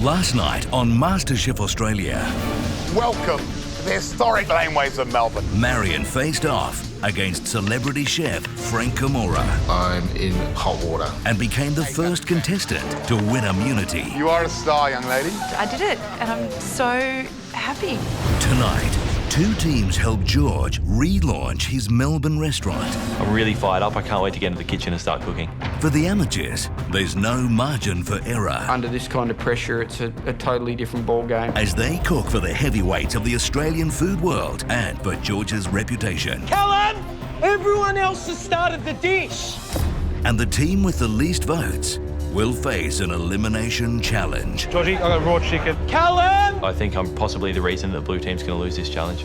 Last night on MasterChef Australia, Welcome to the historic laneways of Melbourne. Marion faced off against celebrity chef Frank Camorra I'm in hot water. and became the first contestant to win immunity. You are a star, young lady. I did it, and I'm so happy. Tonight, two teams help George relaunch his Melbourne restaurant. I'm really fired up. I can't wait to get into the kitchen and start cooking. For the amateurs, there's no margin for error Under this kind of pressure, it's a totally different ball game. as they cook for the heavyweights of the Australian food world and for George's reputation. Callum, everyone else has started the dish. And the team with the least votes will face an elimination challenge. Georgie, I got raw chicken. Callum! I think I'm possibly the reason that the blue team's going to lose this challenge.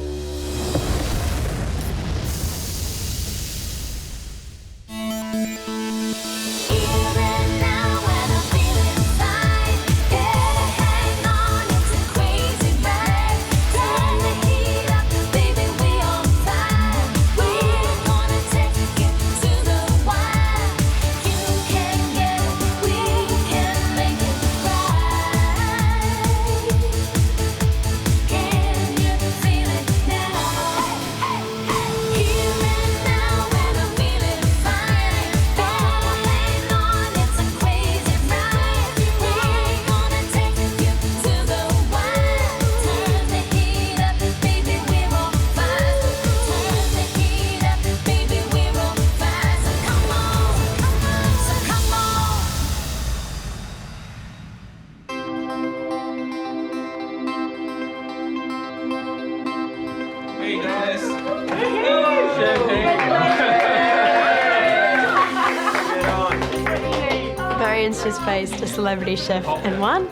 Marion's just faced a celebrity chef and won.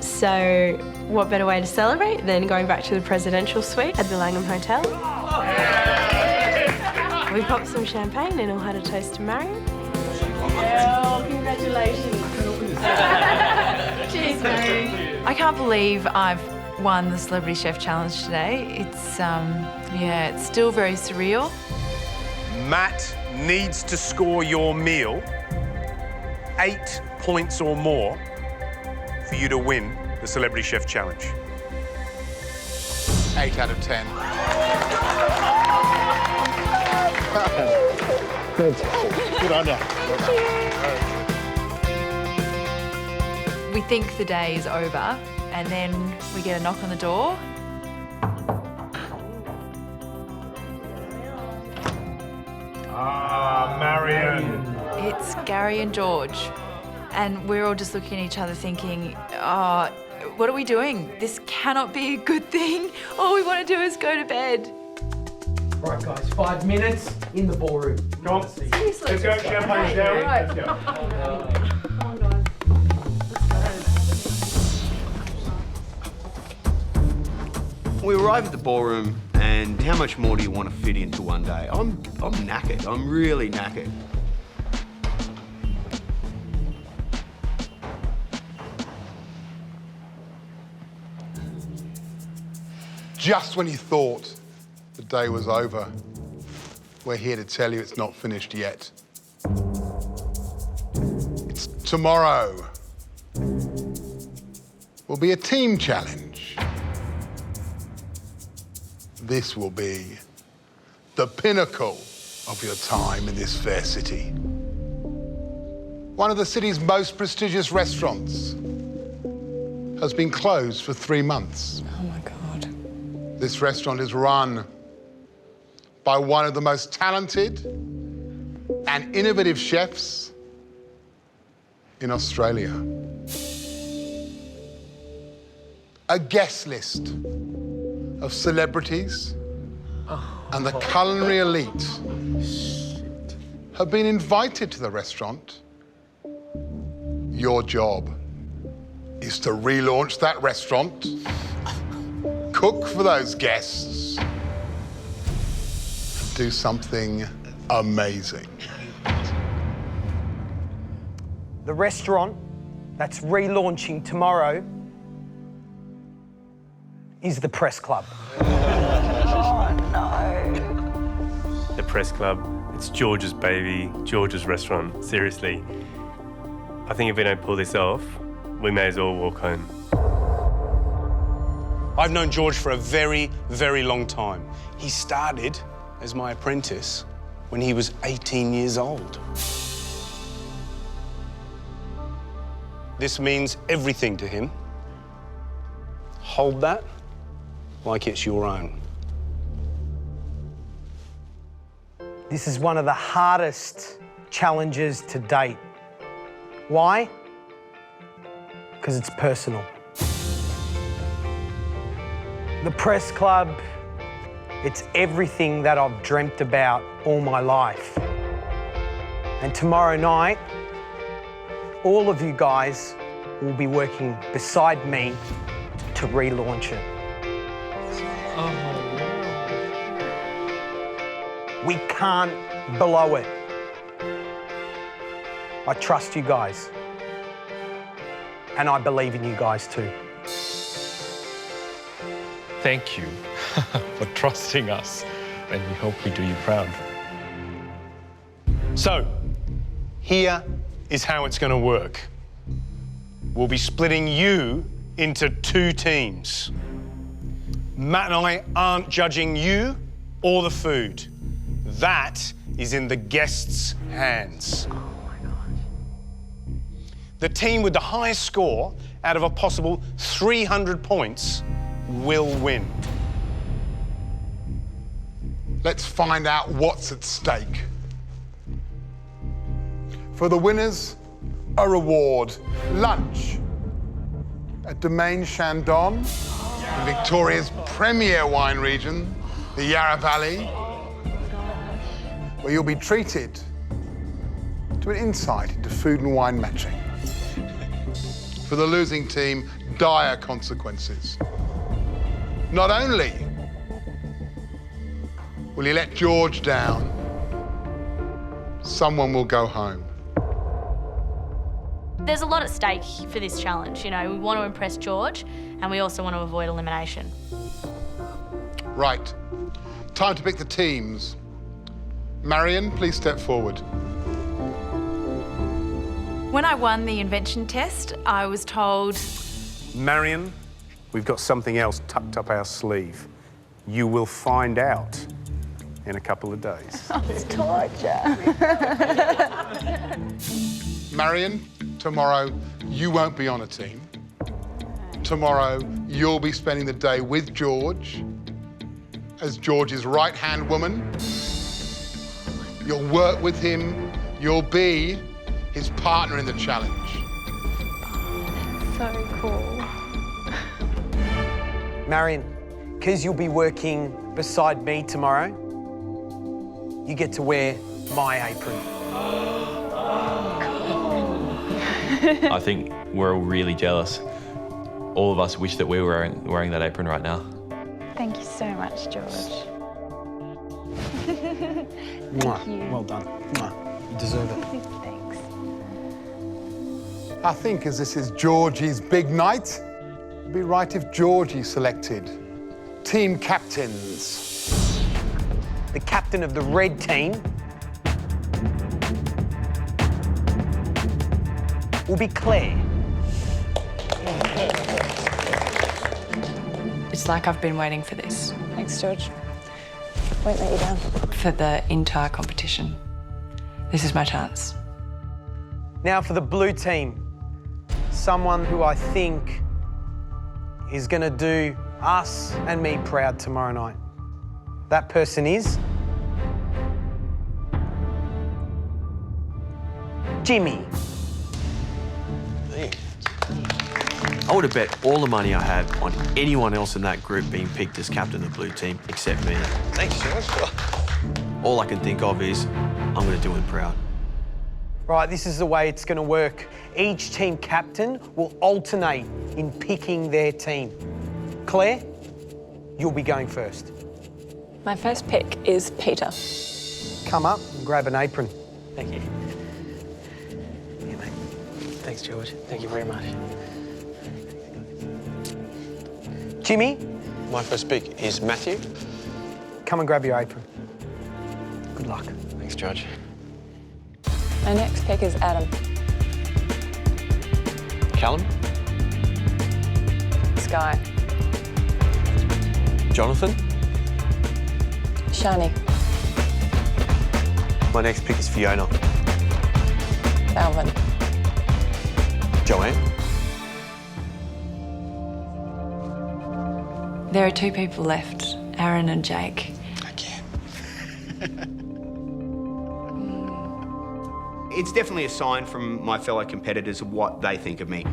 So what better way to celebrate than going back to the presidential suite at the Langham Hotel? We popped some champagne and all had a toast to Marion. Oh, congratulations. Cheers, Mary. I can't believe I've won the Celebrity Chef Challenge today. It's, it's still very surreal. Matt needs to score your meal 8 points or more for you to win the Celebrity Chef Challenge. 8 out of 10. Good on ya. We think the day is over, and then we get a knock on the door. Ah, Marion. It's Gary and George. And we're all just looking at each other thinking, oh, what are we doing? This cannot be a good thing. All we want to do is go to bed. Right, guys, 5 minutes in the ballroom. Come on. Let's go, champagne down. Let's go. We arrive at the ballroom, and how much more do you want to fit into one day? I'm knackered. I'm really knackered. Just when you thought the day was over, we're here to tell you it's not finished yet. It's tomorrow. Will be a team challenge. This will be the pinnacle of your time in this fair city. One of the city's most prestigious restaurants has been closed for 3 months. Oh my God. This restaurant is run by one of the most talented and innovative chefs in Australia. A guest list of celebrities and the culinary elite have been invited to the restaurant. Your job is to relaunch that restaurant, cook for those guests, and do something amazing. The restaurant that's relaunching tomorrow is the Press Club. The Press Club. It's George's baby, George's restaurant. Seriously. I think if we don't pull this off, we may as well walk home. I've known George for a very, very long time. He started as my apprentice when he was 18 years old. This means everything to him. Hold that like it's your own. This is one of the hardest challenges to date. Why? Because it's personal. The press club, it's everything that I've dreamt about all my life. And tomorrow night, all of you guys will be working beside me to relaunch it. We can't blow it. I trust you guys. And I believe in you guys too. Thank you for trusting us, and we hope we do you proud. So, here is how it's going to work. We'll be splitting you into 2 teams. Matt and I aren't judging you or the food. That is in the guests' hands. Oh my God. The team with the highest score out of a possible 300 points will win. Let's find out what's at stake. For the winners, a reward, lunch at Domaine Chandon, in Victoria's premier wine region, the Yarra Valley, where you'll be treated to an insight into food and wine matching. For the losing team, dire consequences. Not only will you let George down, someone will go home. There's a lot at stake for this challenge. You know, we want to impress George and we also want to avoid elimination. Right, time to pick the teams. Marion, please step forward. When I won the invention test, I was told, Marion, we've got something else tucked up our sleeve. You will find out in a couple of days. It's torture. Marion, tomorrow you won't be on a team. Tomorrow you'll be spending the day with George as George's right-hand woman. You'll work with him. You'll be his partner in the challenge. So cool. Marion, because you'll be working beside me tomorrow, you get to wear my apron. I think we're all really jealous. All of us wish that we were wearing that apron right now. Thank you so much, George. Mwah. Well done. Mwah. You deserve it. Thanks. I think as this is Georgie's big night, it'd be right if Georgie selected team captains. The captain of the red team will be Claire. It's like I've been waiting for this. Thanks, George. Won't let you down. For the entire competition. This is my chance. Now for the blue team, someone who I think is going to do us and me proud tomorrow night. That person is Jimmy. I would have bet all the money I had on anyone else in that group being picked as captain of the blue team, except me. Thanks, George. All I can think of is I'm going to do him proud. Right, this is the way it's going to work. Each team captain will alternate in picking their team. Claire, you'll be going first. My first pick is Peter. Come up and grab an apron. Thank you. Yeah, mate. Thanks, George. Thank you very much. Jimmy, My first pick is Matthew. come and grab your apron. Good luck. Thanks, George. My next pick is Adam. Callum? Sky. Jonathan. Shani. My next pick is Fiona. Alvin. Joanne. There are 2 people left, Aaron and Jake. It's definitely a sign from my fellow competitors of what they think of me.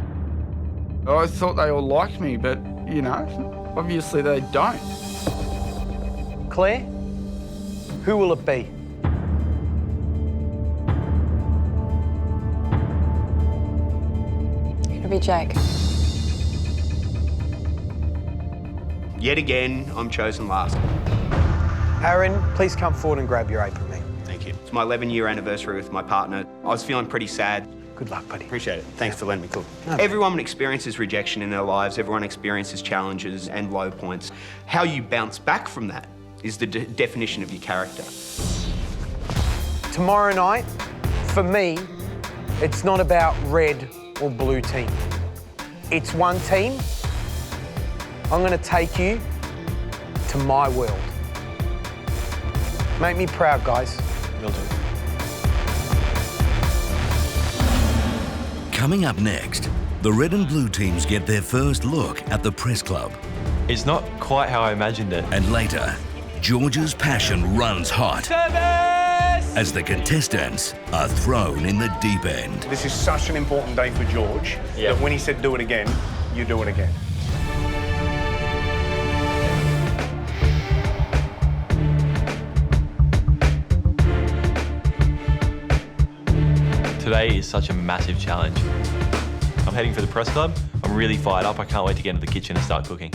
I thought they all liked me, but, you know, obviously they don't. Claire, who will it be? It'll be Jake. Yet again, I'm chosen last. Aaron, please come forward and grab your apron, mate. Thank you. It's my 11-year anniversary with my partner. I was feeling pretty sad. Good luck, buddy. Appreciate it. Thanks for letting me cook. No, Everyone experiences rejection in their lives. Everyone experiences challenges and low points. How you bounce back from that is the definition of your character. Tomorrow night, for me, it's not about red or blue team. It's one team. I'm going to take you to my world. Make me proud, guys. Will do. Coming up next, the red and blue teams get their first look at the press club. It's not quite how I imagined it. And later, George's passion runs hot as the contestants are thrown in the deep end. This is such an important day for George that when he said do it again, you do it again. Today is such a massive challenge. I'm heading for the press club. I'm really fired up. I can't wait to get into the kitchen and start cooking.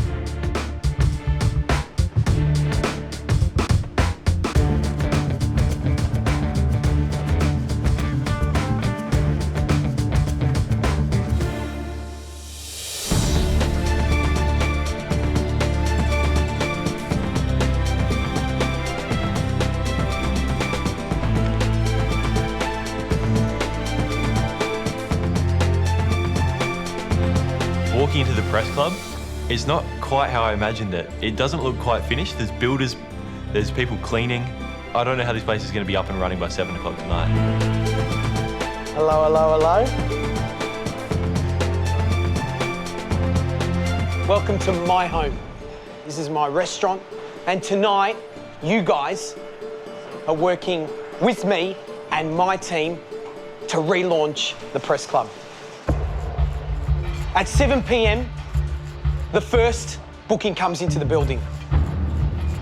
Walking into the press club, it's not quite how I imagined it. It doesn't look quite finished. There's builders, there's people cleaning. I don't know how this place is going to be up and running by 7 o'clock tonight. Hello, hello, hello. Welcome to my home. This is my restaurant. And tonight, you guys are working with me and my team to relaunch the press club. At 7 p.m, the first booking comes into the building.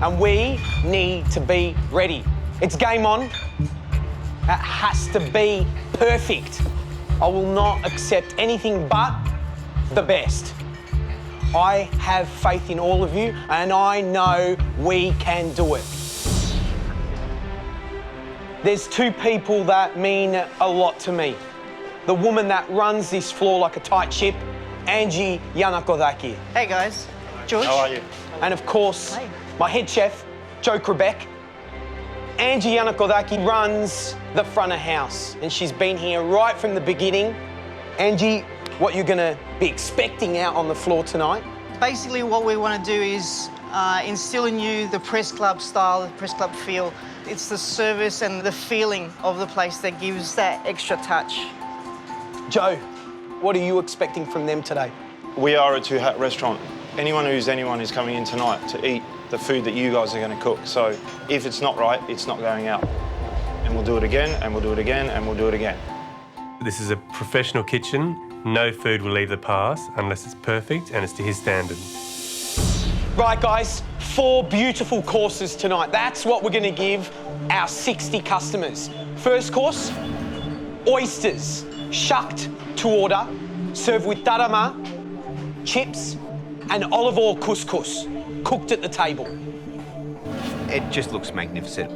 And we need to be ready. It's game on. It has to be perfect. I will not accept anything but the best. I have faith in all of you, and I know we can do it. There's 2 people that mean a lot to me. The woman that runs this floor like a tight ship, Angie Yanakodaki. Hey guys, George. How are you? And of course, my head chef, Joe Krebeck. Angie Yanakodaki runs the front of house, and she's been here right from the beginning. Angie, what you're gonna be expecting out on the floor tonight? Basically what we want to do is instill in you the press club style, the press club feel. It's the service and the feeling of the place that gives that extra touch. Joe, what are you expecting from them today? We are a two-hat restaurant. Anyone who's coming in tonight to eat the food that you guys are going to cook. So if it's not right, it's not going out. And we'll do it again, and we'll do it again, and we'll do it again. This is a professional kitchen. No food will leave the pass unless it's perfect and it's to his standard. Right, guys, 4 beautiful courses tonight. That's what we're going to give our 60 customers. First course, oysters, shucked to order, served with tarama, chips, and olive oil couscous, cooked at the table. It just looks magnificent.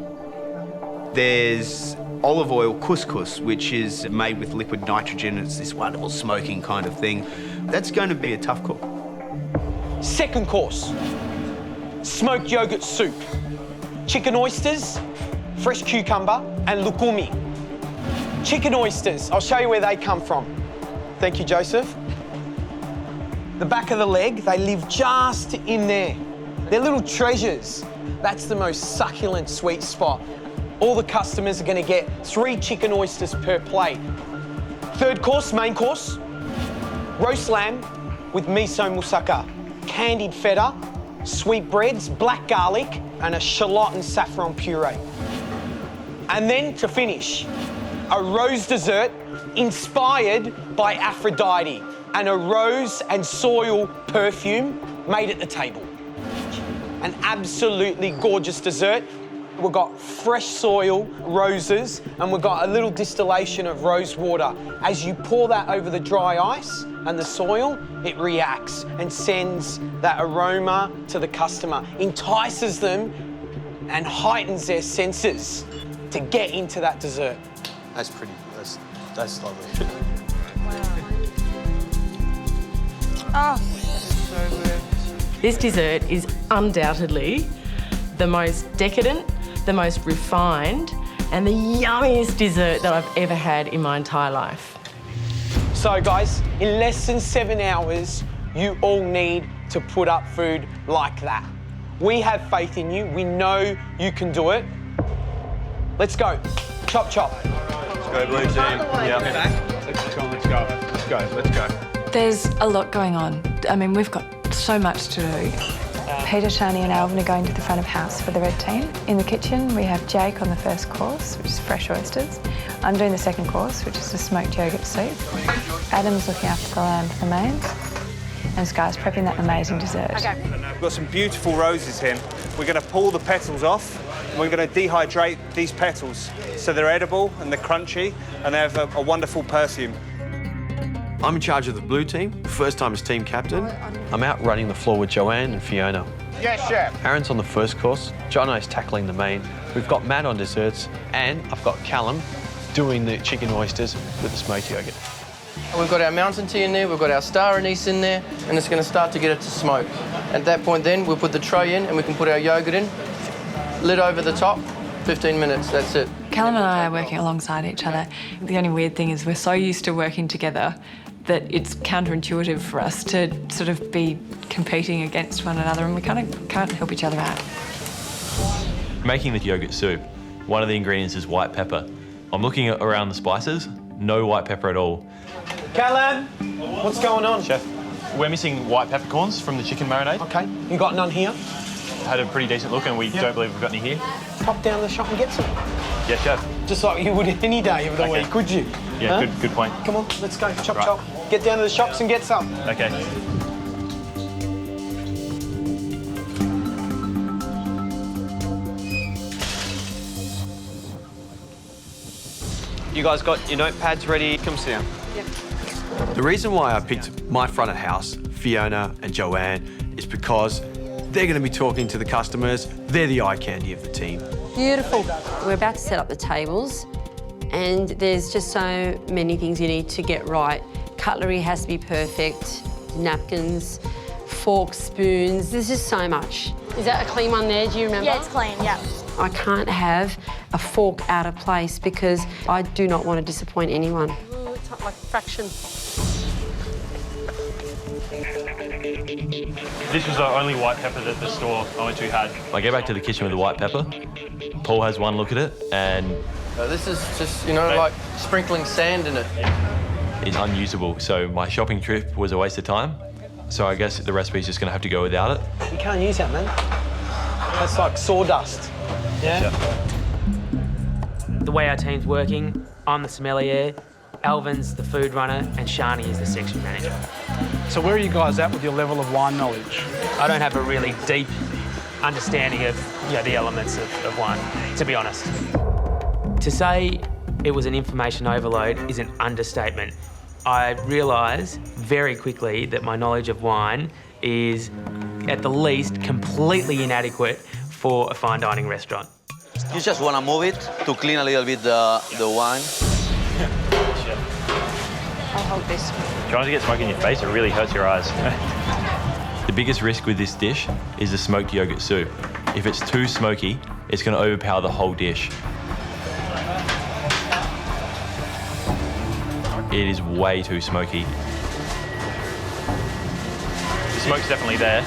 There's olive oil couscous, which is made with liquid nitrogen. It's this wonderful smoking kind of thing. That's going to be a tough cook. Second course, smoked yogurt soup, chicken oysters, fresh cucumber, and lukumi. Chicken oysters, I'll show you where they come from. Thank you, Joseph. The back of the leg, they live just in there. They're little treasures. That's the most succulent sweet spot. All the customers are going to get 3 chicken oysters per plate. Third course, main course, roast lamb with miso moussaka, candied feta, sweetbreads, black garlic, and a shallot and saffron puree. And then to finish, a rose dessert inspired by Aphrodite and a rose and soil perfume made at the table. An absolutely gorgeous dessert. We've got fresh soil, roses, and we've got a little distillation of rose water. As you pour that over the dry ice and the soil, it reacts and sends that aroma to the customer, entices them and heightens their senses to get into that dessert. That's pretty, that's lovely. Oh, so good. This dessert is undoubtedly the most decadent, the most refined, and the yummiest dessert that I've ever had in my entire life. So guys, in less than 7 hours, you all need to put up food like that. We have faith in you. We know you can do it. Let's go. Chop, chop. Let's go, blue team. Yeah. Let's go. There's a lot going on. I mean, we've got so much to do. Peter, Shani and Alvin are going to the front of house for the red team. In the kitchen, we have Jake on the first course, which is fresh oysters. I'm doing the second course, which is the smoked yogurt soup. Adam's looking after the lamb for the mains. And Sky's prepping that amazing dessert. Okay. We've got some beautiful roses here. We're going to pull the petals off, and we're going to dehydrate these petals so they're edible and they're crunchy and they have a wonderful perfume. I'm in charge of the blue team, first time as team captain. I'm out running the floor with Joanne and Fiona. Yes, chef. Aaron's on the first course, Jono's tackling the main. We've got Matt on desserts, and I've got Callum doing the chicken oysters with the smoked yogurt. We've got our mountain tea in there, we've got our star anise in there, and it's going to start to get it to smoke. At that point then, we'll put the tray in and we can put our yogurt in, lid over the top, 15 minutes, that's it. Callum and I are working alongside each other. The only weird thing is we're so used to working together that it's counterintuitive for us to sort of be competing against one another, and we kind of can't help each other out. Making the yogurt soup, one of the ingredients is white pepper. I'm looking around the spices, no white pepper at all. Callum, what's going on? Chef, we're missing white peppercorns from the chicken marinade. Okay, you got none here? Had a pretty decent look, and we don't believe we've got any here. Pop down the shop and get some. Yeah, chef. Just like you would any day of the week, could you? Yeah, good point. Come on, let's go, chop, chop. Get down to the shops and get some. Okay. You guys got your notepads ready? Come sit down. Yep. The reason why I picked my front of house, Fiona and Joanne, is because they're going to be talking to the customers. They're the eye candy of the team. Beautiful. We're about to set up the tables, and there's just so many things you need to get right. Cutlery has to be perfect, napkins, forks, spoons, there's just so much. Is that a clean one there, do you remember? Yeah, it's clean, yeah. I can't have a fork out of place because I do not want to disappoint anyone. Ooh, it's like a fraction. This was the only white pepper that the store I went to had. I go back to the kitchen with the white pepper. Paul has one look at it, and This is just, you know, like sprinkling sand in it. it's unusable. So my shopping trip was a waste of time. So I guess the recipe's just going to have to go without it. You can't use that, man. That's like sawdust. Yeah? The way our team's working, I'm the sommelier, Alvin's the food runner, and Shani is the section manager. So where are you guys at with your level of wine knowledge? I don't have a really deep understanding of the elements of wine, to be honest. To say it was an information overload is an understatement. I realised very quickly that my knowledge of wine is, at the least, completely inadequate for a fine dining restaurant. You just want to move it to clean a little bit the wine. I'll hold this. Trying to get smoke in your face, it really hurts your eyes. The biggest risk with this dish is the smoked yogurt soup. If it's too smoky, it's going to overpower the whole dish. It is way too smoky. The smoke's definitely there.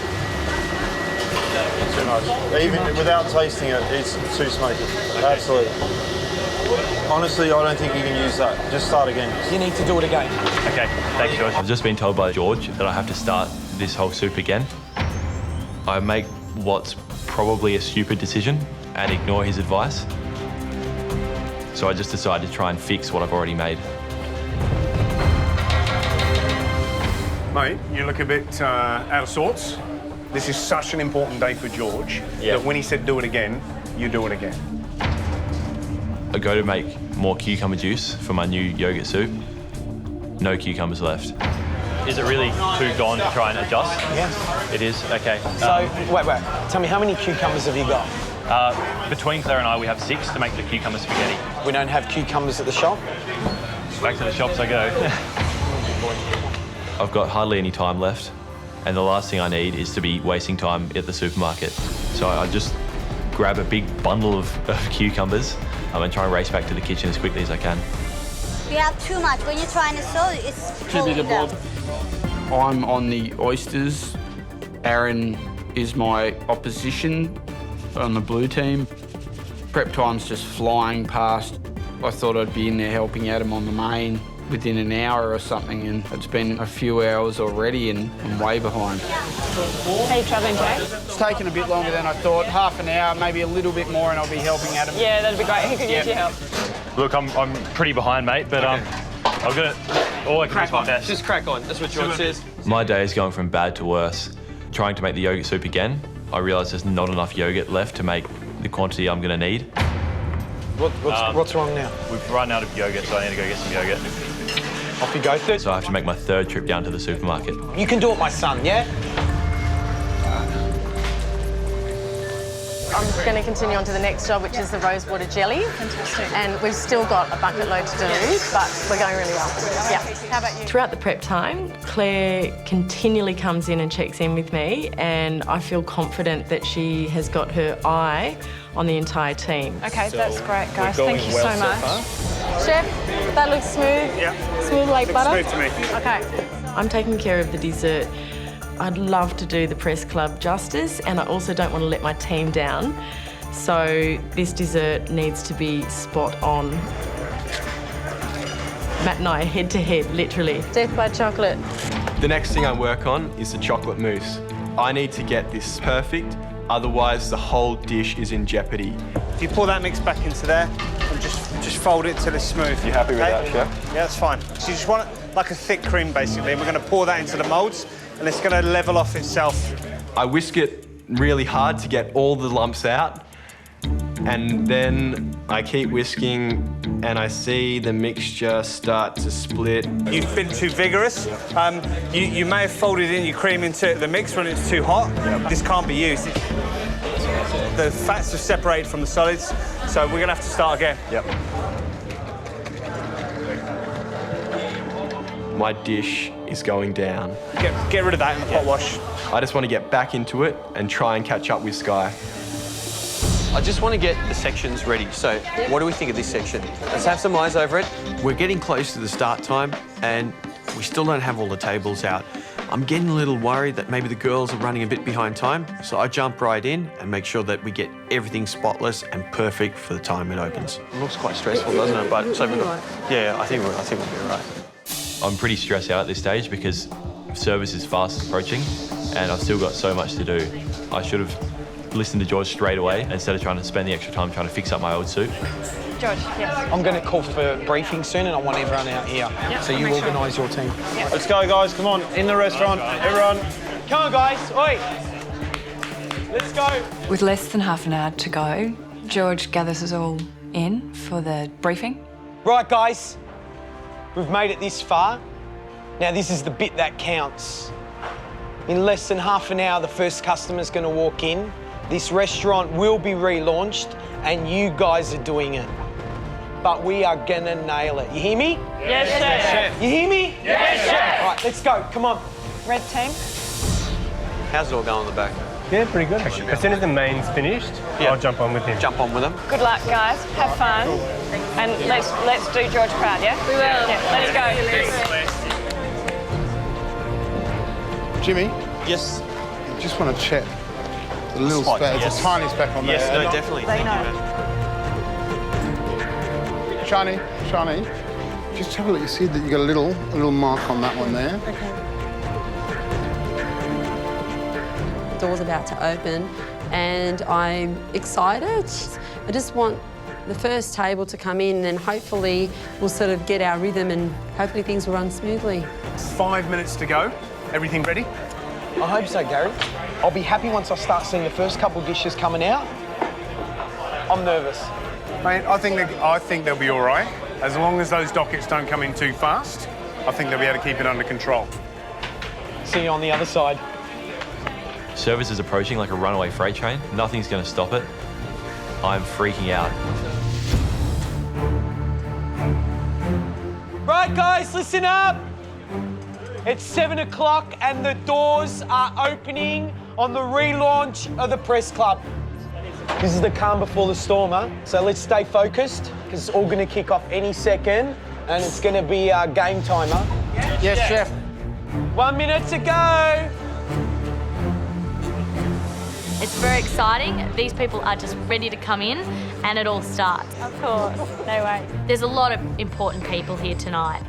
Too much. Even without tasting it, it's too smoky. Absolutely. Honestly, I don't think you can use that. Just start again. You need to do it again. Okay, thanks, George. I've just been told by George that I have to start this whole soup again. I make what's probably a stupid decision and ignore his advice. So I just decided to try and fix what I've already made. Mate, you look a bit out of sorts. This is such an important day for George that when he said do it again, you do it again. I go to make more cucumber juice for my new yogurt soup. No cucumbers left. Is it really too gone to try and adjust? Yes. It is? Okay. So, wait. Tell me, how many cucumbers have you got? Between Claire and I, we have 6 to make the cucumber spaghetti. We don't have cucumbers at the shop? Back to the shops I go. I've got hardly any time left, and the last thing I need is to be wasting time at the supermarket. So I just grab a big bundle of cucumbers and try and race back to the kitchen as quickly as I can. You have too much. When you're trying to sew, it's Too big a folded bob. up. I'm on the oysters. Aaron is my opposition on the blue team. Prep time's just flying past. I thought I'd be in there helping Adam on the main within an hour or something, and it's been a few hours already and I'm way behind. How are you travelling, Jay? It's taken a bit longer than I thought. Half an hour, maybe a little bit more, and I'll be helping Adam. Yeah, that'd be great. Who could use your help? Look, I'm pretty behind, mate, but I've got all I can do is my best. Just crack on. That's what George says. My day is going from bad to worse. Trying to make the yogurt soup again, I realise there's not enough yogurt left to make the quantity I'm going to need. What's wrong now? We've run out of yogurt, so I need to go get some yogurt. Off you go. So I have to make my 3rd trip down to the supermarket. You can do it, my son, yeah? I'm going to continue on to the next job, which is the rosewater jelly. Fantastic. And we've still got a bucket load to do, but we're going really well. Yeah. How about you? Throughout the prep time, Claire continually comes in and checks in with me, and I feel confident that she has got her eye on the entire team. Okay, that's great, guys. Thank you so much. Chef, that looks smooth. Yeah. Smooth like butter. Smooth to me. Okay. I'm taking care of the dessert. I'd love to do the press club justice, and I also don't want to let my team down. So this dessert needs to be spot on. Matt and I are head to head, literally. Death by chocolate. The next thing I work on is the chocolate mousse. I need to get this perfect, otherwise the whole dish is in jeopardy. If you pour that mix back into there and just fold it till it's smooth. You happy with that, Chef? Yeah, that's fine. So you just want it like a thick cream, basically, and we're going to pour that into the moulds, and it's going to level off itself. I whisk it really hard to get all the lumps out, and then I keep whisking and I see the mixture start to split. You've been too vigorous. You may have folded in your cream into the mix when it's too hot. This can't be used. The fats have separated from the solids, so we're going to have to start again. Yep. My dish is going down. Get rid of that in the pot wash. I just want to get back into it and try and catch up with Sky. I just want to get the sections ready. So, what do we think of this section? Let's have some eyes over it. We're getting close to the start time and we still don't have all the tables out. I'm getting a little worried that maybe the girls are running a bit behind time, so I jump right in and make sure that we get everything spotless and perfect for the time it opens. It looks quite stressful, doesn't it? But so yeah, I think we'll be all right. I'm pretty stressed out at this stage because service is fast approaching and I've still got so much to do. I should have listened to George straight away instead of trying to spend the extra time trying to fix up my old soup. George, yes. I'm going to call for briefing soon and I want everyone out here. Yep, so you organise your team. Yep. Let's go, guys. Come on, in the restaurant. Everyone. Come on, guys. Oi. Let's go. With less than half an hour to go, George gathers us all in for the briefing. Right, guys. We've made it this far. Now, this is the bit that counts. In less than half an hour, the first customer's going to walk in. This restaurant will be relaunched, and you guys are doing it. But we are going to nail it. You hear me? Yes, Chef. You hear me? Yes, Chef. All right, let's go. Come on. Red team. How's it all going in the back? Yeah, pretty good actually. As soon as the main's finished, I'll jump on with him. Jump on with him. Good luck, guys. Have fun. And let's do George proud, yeah? We will. Yeah, let's go. Jimmy? Yes? Just want to check. A little spot, speck. It's yes. a tiny speck on there. Yes, no, definitely. They Thank you, man. Shani, just have a look. You see that you got a little mark on that one there. Okay. Door's about to open and I'm excited. I just want the first table to come in and hopefully we'll sort of get our rhythm and hopefully things will run smoothly. 5 minutes to go. Everything ready? I hope so, Gary. I'll be happy once I start seeing the first couple dishes coming out. I'm nervous. Mate, I think they'll be all right. As long as those dockets don't come in too fast, I think they'll be able to keep it under control. See you on the other side. Service is approaching like a runaway freight train. Nothing's going to stop it. I'm freaking out. Right, guys, listen up. It's 7 o'clock and the doors are opening on the relaunch of the Press Club. This is the calm before the storm, huh? So let's stay focused, because it's all going to kick off any second, and it's going to be game time, huh? Yes, chef. 1 minute to go. It's very exciting. These people are just ready to come in and it all starts. Of course, no way. There's a lot of important people here tonight.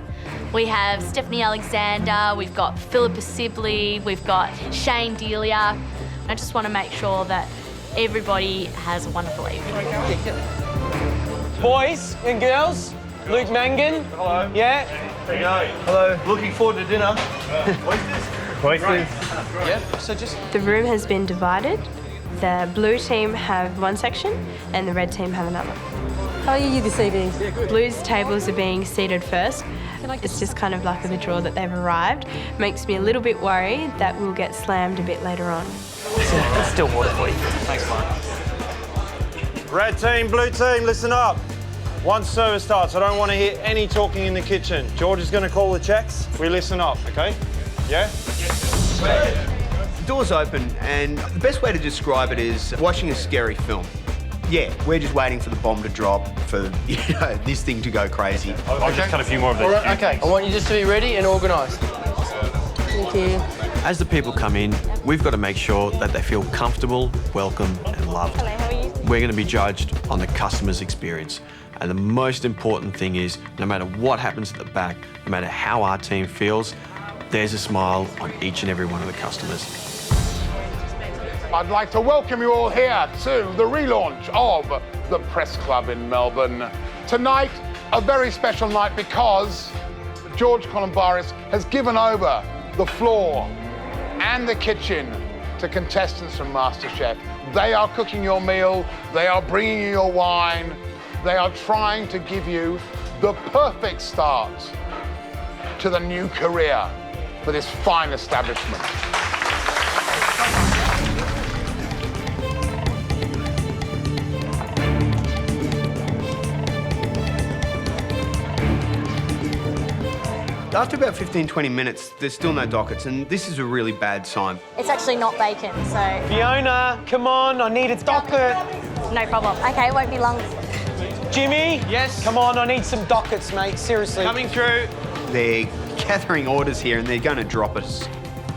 We have Stephanie Alexander, we've got Philippa Sibley, we've got Shane Delia. I just want to make sure that everybody has a wonderful evening. Boys and girls, Luke Mangan. Hello. Yeah? Hello. Looking forward to dinner. Oysters. Yep, so just... The room has been divided. The blue team have one section and the red team have another. How are you this evening? Blue's tables are being seated first. It's just kind of luck of the draw that they've arrived. Makes me a little bit worried that we'll get slammed a bit later on. It's still water for you. Thanks, Mark. Red team, blue team, listen up. Once service starts, I don't want to hear any talking in the kitchen. George is going to call the checks. We listen up, okay? Yeah? The door's open, and the best way to describe it is watching a scary film. Yeah, we're just waiting for the bomb to drop, for this thing to go crazy. I'll just cut a few more of these. Right, okay. I want you just to be ready and organised. Thank you. As the people come in, we've got to make sure that they feel comfortable, welcome and loved. Hello, how are you? We're going to be judged on the customer's experience. And the most important thing is, no matter what happens at the back, no matter how our team feels, there's a smile on each and every one of the customers. I'd like to welcome you all here to the relaunch of the Press Club in Melbourne. Tonight, a very special night because George Columbaris has given over the floor and the kitchen to contestants from MasterChef. They are cooking your meal, they are bringing you your wine, they are trying to give you the perfect start to the new career for this fine establishment. After about 15, 20 minutes, there's still no dockets, and this is a really bad sign. It's actually not bacon, so... Fiona, come on, I need a docket. No problem. Okay, it won't be long. Jimmy? Yes? Come on, I need some dockets, mate, seriously. Coming through. They're gathering orders here, and they're going to drop us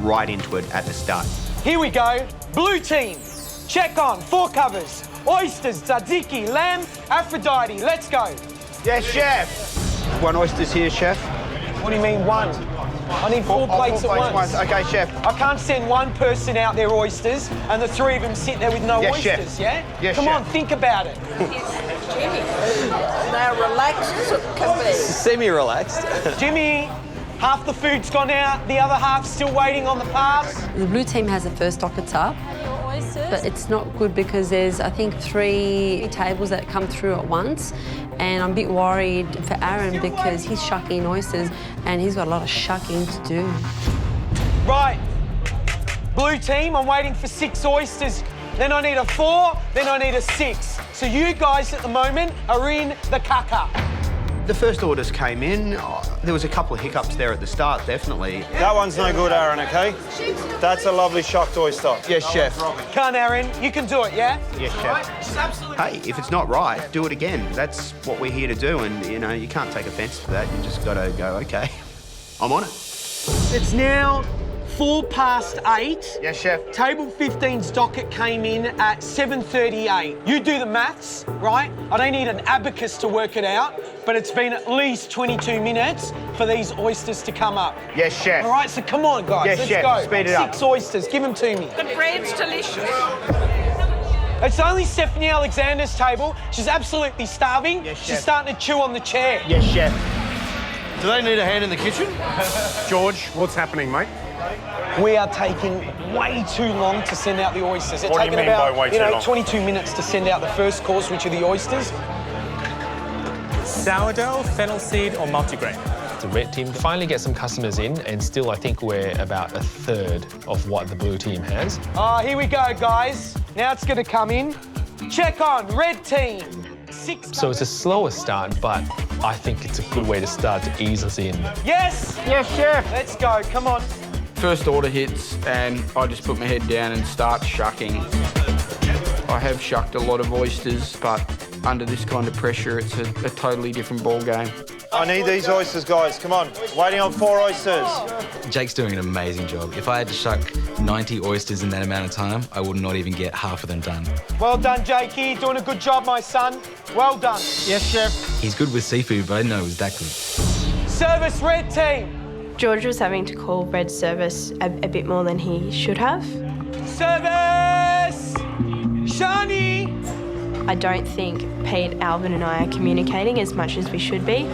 right into it at the start. Here we go. Blue team, check on, 4 covers. Oysters, tzatziki, lamb, Aphrodite, let's go. Yes, chef. 1 oyster's here, chef. What do you mean, 1? I need 4 plates at once. Okay, chef. I can't send 1 person out there oysters and the 3 of them sit there with no Yes, oysters, chef. yeah? Yes, Come chef. on, think about it. Jimmy, now relaxed as it can be. Semi-relaxed. Jimmy, half the food's gone out, the other half's still waiting on the pass. The blue team has the first dockets up, but it's not good because there's, I think, 3 tables that come through at once. And I'm a bit worried for Aaron because he's shucking oysters and he's got a lot of shucking to do. Right, blue team, I'm waiting for 6 oysters. Then I need a 4, then I need a 6. So you guys at the moment are in the caca. The first orders came in. There was a couple of hiccups there at the start, definitely. That one's no good, Aaron, okay? That's a lovely shucked oyster. Yes, chef. Come on, Aaron, you can do it, yeah? Yes, chef. Hey, if it's not right, do it again. That's what we're here to do, and, you can't take offence to that. You just got to go, OK, I'm on it. It's now 8:04. Yes, chef. Table 15's docket came in at 7:38. You do the maths, right? I don't need an abacus to work it out, but it's been at least 22 minutes for these oysters to come up. Yes, chef. All right, so come on, guys. Yes, let's chef. go. Speed it up. 6 oysters. Give them to me. The bread's delicious. It's only Stephanie Alexander's table. She's absolutely starving. Yes, chef. She's starting to chew on the chair. Yes, chef. Do they need a hand in the kitchen? George, what's happening, mate? We are taking way too long to send out the oysters. It's What do you taken mean about, by way too long? 22 minutes to send out the first course, which are the oysters. Sourdough, fennel seed, or multigrain? The red team finally get some customers in, and still I think we're about a third of what the blue team has. Oh, here we go, guys. Now it's going to come in. Check on, red team. 6. So it's a slower start, but I think it's a good way to start to ease us in. Yes! Yes, chef. Let's go, come on. First order hits and I just put my head down and start shucking. I have shucked a lot of oysters, but under this kind of pressure, it's a totally different ball game. I need these oysters, guys. Come on. Waiting on 4 oysters. Jake's doing an amazing job. If I had to shuck 90 oysters in that amount of time, I would not even get half of them done. Well done, Jakey. Doing a good job, my son. Well done. Yes, chef. He's good with seafood, but I didn't know it was that good. Service, red team. George was having to call red service a bit more than he should have. Service! Shani! I don't think Pete, Alvin and I are communicating as much as we should be.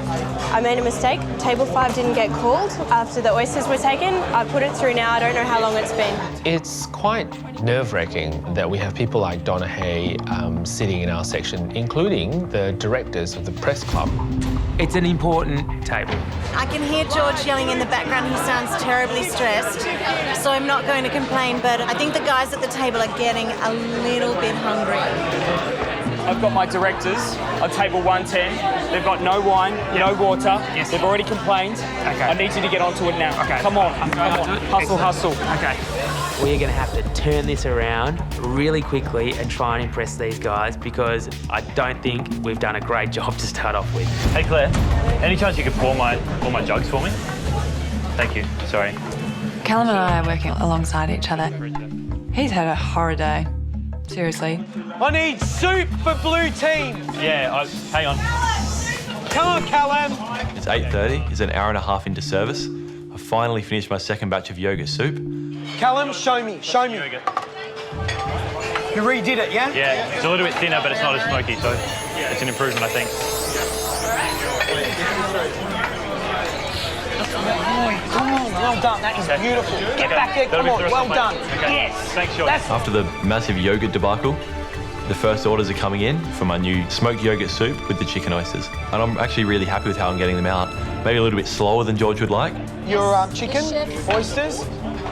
I made a mistake. Table 5 didn't get called after the oysters were taken. I put it through now. I don't know how long it's been. It's quite nerve-wracking that we have people like Donna Hay sitting in our section, including the directors of the press club. It's an important table. I can hear George yelling in the background. He sounds terribly stressed, so I'm not going to complain, but I think the guys at the table are getting a little bit hungry. I've got my directors on table 110. They've got no wine, no water. Yes. They've already complained. Okay. I need you to get onto it now. Okay. Come on. Come on. Hustle, hustle. Okay. We're going to have to turn this around really quickly and try and impress these guys, because I don't think we've done a great job to start off with. Hey Claire, any chance you could pour all my jugs for me? Thank you. Sorry. Callum and I are working alongside each other. He's had a horror day. Seriously. I need soup for blue team. Yeah, hang on. Come on, Callum. It's 8:30. It's an hour and a half into service. I finally finished my second batch of yogurt soup. Callum, show me, show me. You redid it, yeah? Yeah, it's a little bit thinner, but it's not as smoky, so it's an improvement, I think. Come on, well done. That is beautiful. Get back there, come on, well done. Okay. Yes. Thanks, George. After the massive yogurt debacle, the first orders are coming in for my new smoked yogurt soup with the chicken oysters. And I'm actually really happy with how I'm getting them out. Maybe a little bit slower than George would like. Your chicken, oysters.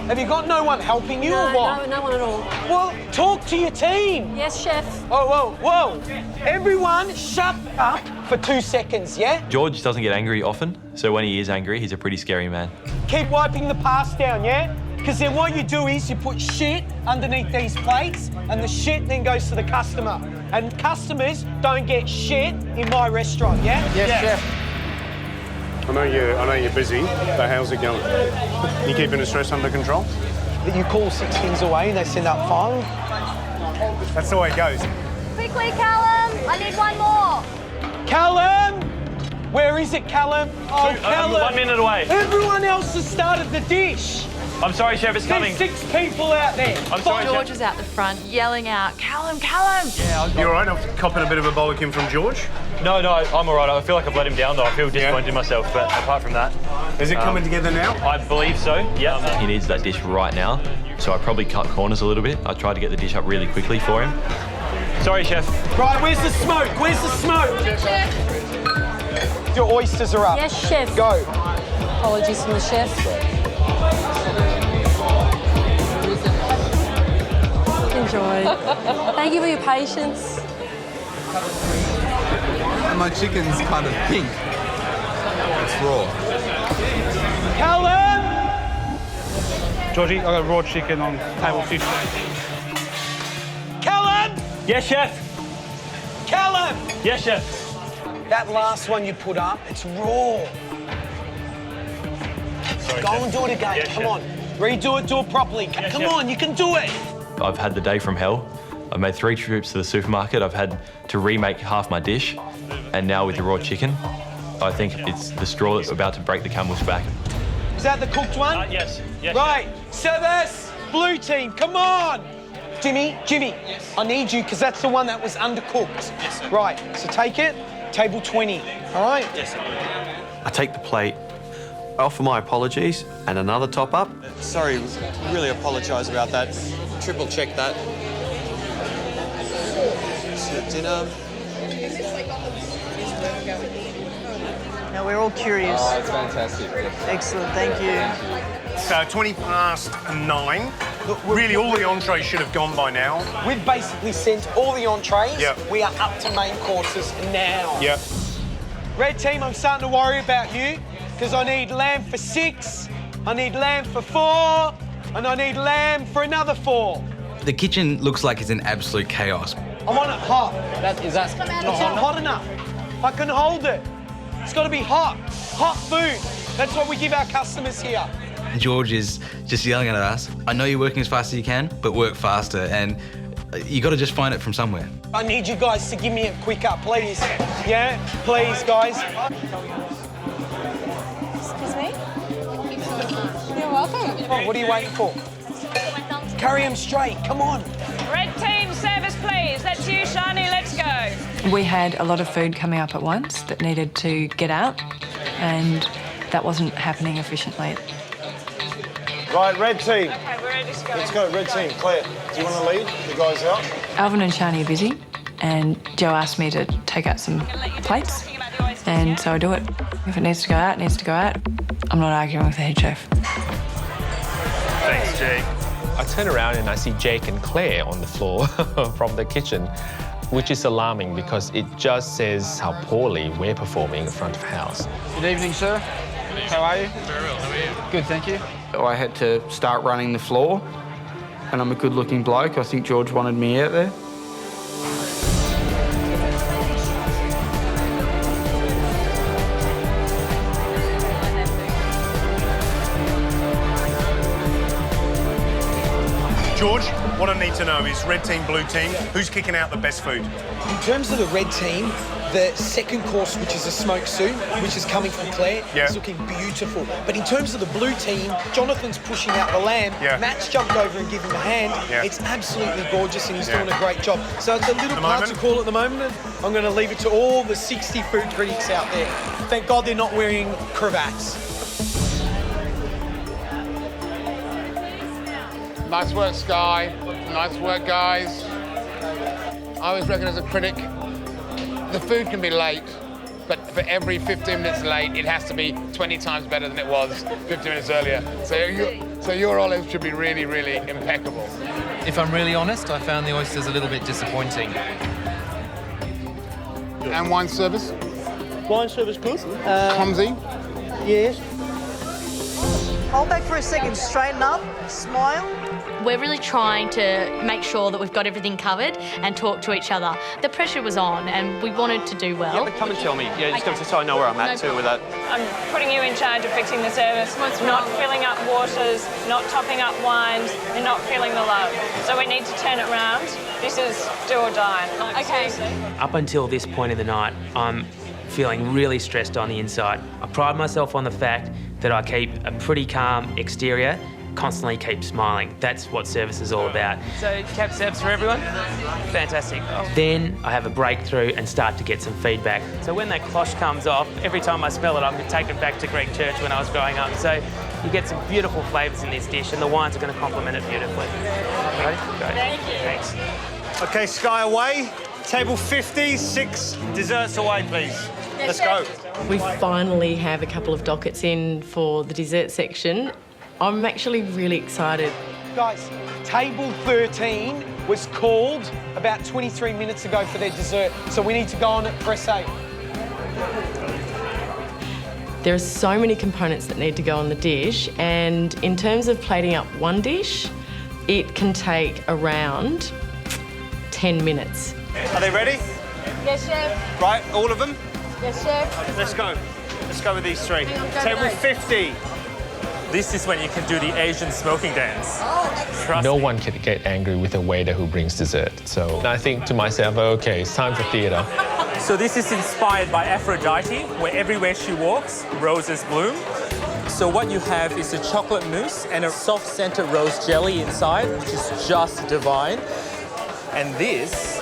Have you got no one helping you or what? No one at all. Well, talk to your team. Yes, chef. Oh, whoa. Everyone shut up for 2 seconds, yeah? George doesn't get angry often, so when he is angry, he's a pretty scary man. Keep wiping the past down, yeah? Because then what you do is you put shit underneath these plates and the shit then goes to the customer. And customers don't get shit in my restaurant, yeah? Yes, chef. I know you're busy, but how's it going? You keeping the stress under control? You call 6 things away and they send out 5. That's the way it goes. Quickly, Callum. I need one more. Callum! Where is it, Callum? Oh, Callum. 1 minute away. Everyone else has started the dish. I'm sorry, Chef, it's coming. There's 6 people out there. I'm sorry, George Chef. is out the front yelling out, Callum, Callum! Yeah, You all right? I'm copping a bit of a bollocking from George? No, I'm all right. I feel like I've let him down, though. I feel disappointed in myself, but apart from that... Is it coming together now? I believe so, yeah. He needs that dish right now, so I probably cut corners a little bit. I tried to get the dish up really quickly for him. Sorry, Chef. Right, where's the smoke? Where's the smoke? Chef. Your oysters are up. Yes, chef. Go. Apologies from the chef. Enjoy. Thank you for your patience. My chicken's kind of pink. It's raw. Callum! Georgie, I got raw chicken on table 50. Callum! Yes, Chef. Callum! Yes, Chef. That last one you put up, it's raw. Sorry, Go Chef. and do it again, Yes, come Chef. on. Redo it, do it properly. Come on, you can do it. I've had the day from hell. I've made 3 trips to the supermarket. I've had to remake half my dish. And now with the raw chicken, I think it's the straw that's about to break the camel's back. Is that the cooked one? Yes. Right, service, blue team, come on. Jimmy, I need you because that's the one that was undercooked. Yes, sir. Right, so take it, table 20, all right? Yes, sir. I take the plate, offer my apologies, and another top up. Sorry, really apologise about that. Triple check that. It's your dinner. Now we're all curious. Oh, it's fantastic. Excellent, thank you. So 9:20. Look, really, all the entrees should have gone by now. We've basically sent all the entrees. Yep. We are up to main courses now. Yep. Red team, I'm starting to worry about you because I need lamb for 6, I need lamb for 4, and I need lamb for another 4. The kitchen looks like it's in absolute chaos. I want it hot. It's not hot enough. I can hold it. It's got to be hot. Hot food. That's what we give our customers here. George is just yelling at us. I know you're working as fast as you can, but work faster, and you got to just find it from somewhere. I need you guys to give me a quicker, please. Yeah, please, guys. Excuse me? You're welcome. Oh, what are you waiting for? Carry them straight. Come on. Red team, service please. That's you, Shani. Let's go. We had a lot of food coming up at once that needed to get out, and that wasn't happening efficiently. Right, red team. Okay, we're ready to go. Let's go, red team. Claire, do you want to lead the guys out? Alvin and Shani are busy, and Joe asked me to take out some plates, and so I do it. If it needs to go out, it needs to go out. I'm not arguing with the head chef. Thanks, Jake. I turn around and I see Jake and Claire on the floor from the kitchen, which is alarming because it just says how poorly we're performing in front of house. Good evening, sir. How are you? Very well, how are you? Good, thank you. I had to start running the floor, and I'm a good-looking bloke. I think George wanted me out there. George, what I need to know is red team, blue team, who's kicking out the best food? In terms of the red team, the second course, which is a smoked soup, which is coming from Claire, is looking beautiful. But in terms of the blue team, Jonathan's pushing out the lamb. Matt's jumped over and given him a hand. It's absolutely gorgeous and he's doing a great job. So it's a little part to call at the moment. I'm going to leave it to all the 60 food critics out there. Thank God they're not wearing cravats. Nice work, Sky. Nice work, guys. I always reckon as a critic, the food can be late, but for every 15 minutes late, it has to be 20 times better than it was 15 minutes earlier. So your olives should be really, really impeccable. If I'm really honest, I found the oysters a little bit disappointing. And wine service? Wine service good. Clumsy? Yes. Hold back for a second, straighten up, smile. We're really trying to make sure that we've got everything covered and talk to each other. The pressure was on and we wanted to do well. Yeah, but come and tell me. Yeah, just so I know where I'm at too with that. I'm putting you in charge of fixing the service, not filling up waters, not topping up wines, and not feeling the love. So we need to turn it around. This is do or die. Okay. Up until this point in the night, I'm feeling really stressed on the inside. I pride myself on the fact that I keep a pretty calm exterior, constantly keep smiling. That's what service is all about. So, cab serves for everyone? Fantastic. Then I have a breakthrough and start to get some feedback. So when that cloche comes off, every time I smell it, I'm taken back to Greek church when I was growing up. So you get some beautiful flavours in this dish and the wines are going to complement it beautifully. Ready? Great. Thank you. Thanks. Okay, Sky away. Table 50, 6 desserts away, please. Let's go. We finally have a couple of dockets in for the dessert section. I'm actually really excited. Guys, table 13 was called about 23 minutes ago for their dessert, so we need to go on at press 8. There are so many components that need to go on the dish, and in terms of plating up one dish, it can take around 10 minutes. Are they ready? Yes, chef. Right, all of them? Yes, chef. Let's go. Let's go with these 3. Hang on, Table go. 50. This is when you can do the Asian smoking dance. No one can get angry with a waiter who brings dessert. So I think to myself, okay, it's time for theatre. So this is inspired by Aphrodite, where everywhere she walks, roses bloom. So what you have is a chocolate mousse and a soft center rose jelly inside, which is just divine. And this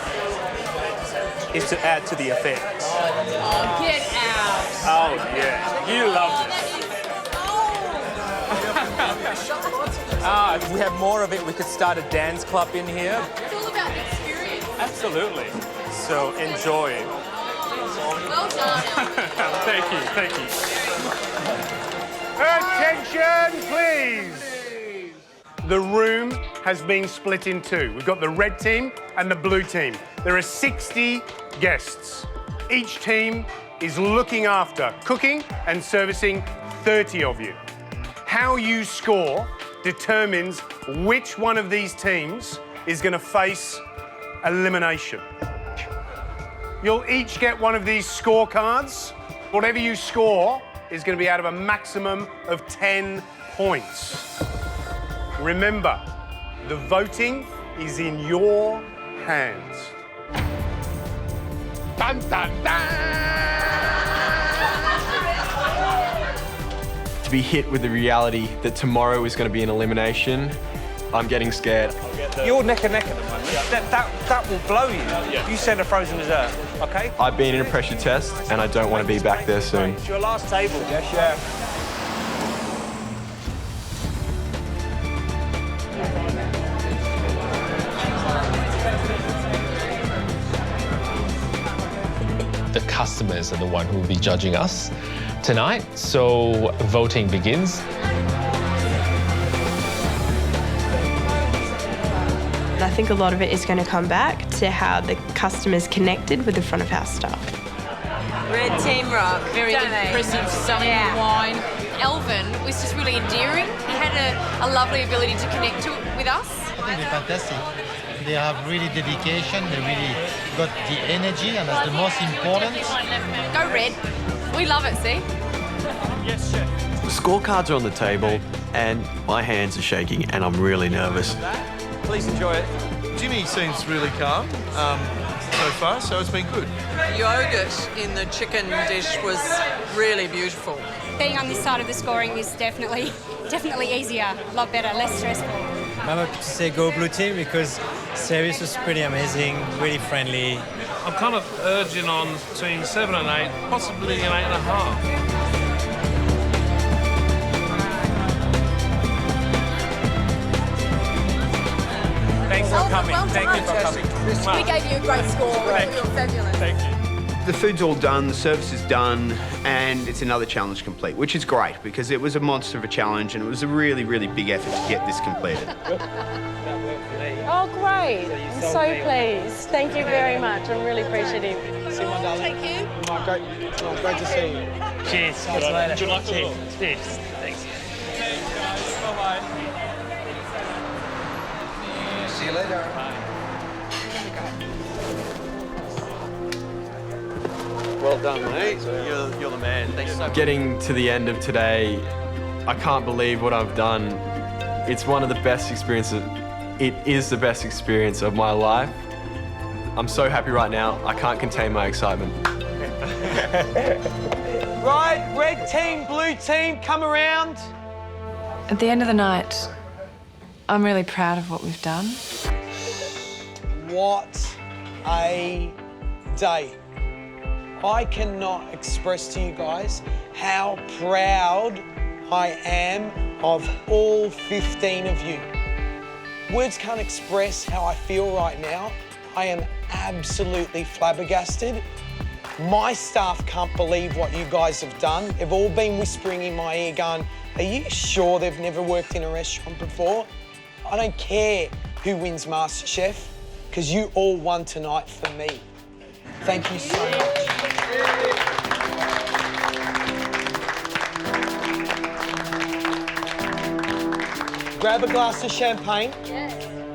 is to add to the effect. Oh, get out. Oh, yeah. You love this. If we have more of it, we could start a dance club in here. It's all about the experience. Absolutely. So enjoy. Well done. Thank you, thank you. Attention, please. The room has been split in two. We've got the red team and the blue team. There are 60 guests. Each team is looking after cooking and servicing 30 of you. How you score determines which one of these teams is going to face elimination. You'll each get one of these scorecards. Whatever you score is going to be out of a maximum of 10 points. Remember, the voting is in your hands. Dun, dun, dun! To be hit with the reality that tomorrow is going to be an elimination, I'm getting scared. You're neck and neck at the moment. That will blow you. You send a frozen dessert, okay? I've been in a pressure test and I don't want to be back there soon. It's your last table. Yes, chef. The customers are the one who will be judging us tonight, so voting begins. I think a lot of it is going to come back to how the customers connected with the front of house staff. Red team rock. Very impressive selling the wine. Elvin was just really endearing. He had a lovely ability to connect with us. Really fantastic. They have really dedication, they really got the energy, and that's the most important. Go red. We love it, see? Yes, chef. The scorecards are on the table, and my hands are shaking, and I'm really nervous. Please enjoy it. Jimmy seems really calm so far, so it's been good. Yogurt in the chicken dish was really beautiful. Being on this side of the scoring is definitely easier, a lot better, less stressful. I'm happy to say go blue team because service was pretty amazing, really friendly. I'm kind of urging on between 7 and 8, possibly an 8.5. Thanks for coming. Thank you for coming. We gave you a great score. You were fabulous. Thank you. The food's all done, the service is done, and it's another challenge complete, which is great because it was a monster of a challenge and it was a really, really big effort to get this completed. Oh, great. I'm so pleased. Thank you very much. I'm really appreciative. See you, my darling. Thank you. Oh, great to see you. Cheers. See you later. Good luck. Cheers. Cheers. Thanks. Bye-bye. See you later. Well done, mate. You're the man. Thanks so much. Getting to the end of today, I can't believe what I've done. It's one of the best experiences. It is the best experience of my life. I'm so happy right now. I can't contain my excitement. Right, red team, blue team, come around. At the end of the night, I'm really proud of what we've done. What a day. I cannot express to you guys how proud I am of all 15 of you. Words can't express how I feel right now. I am absolutely flabbergasted. My staff can't believe what you guys have done. They've all been whispering in my ear going, are you sure they've never worked in a restaurant before? I don't care who wins MasterChef, because you all won tonight for me. Thank you so much. Grab a glass of champagne.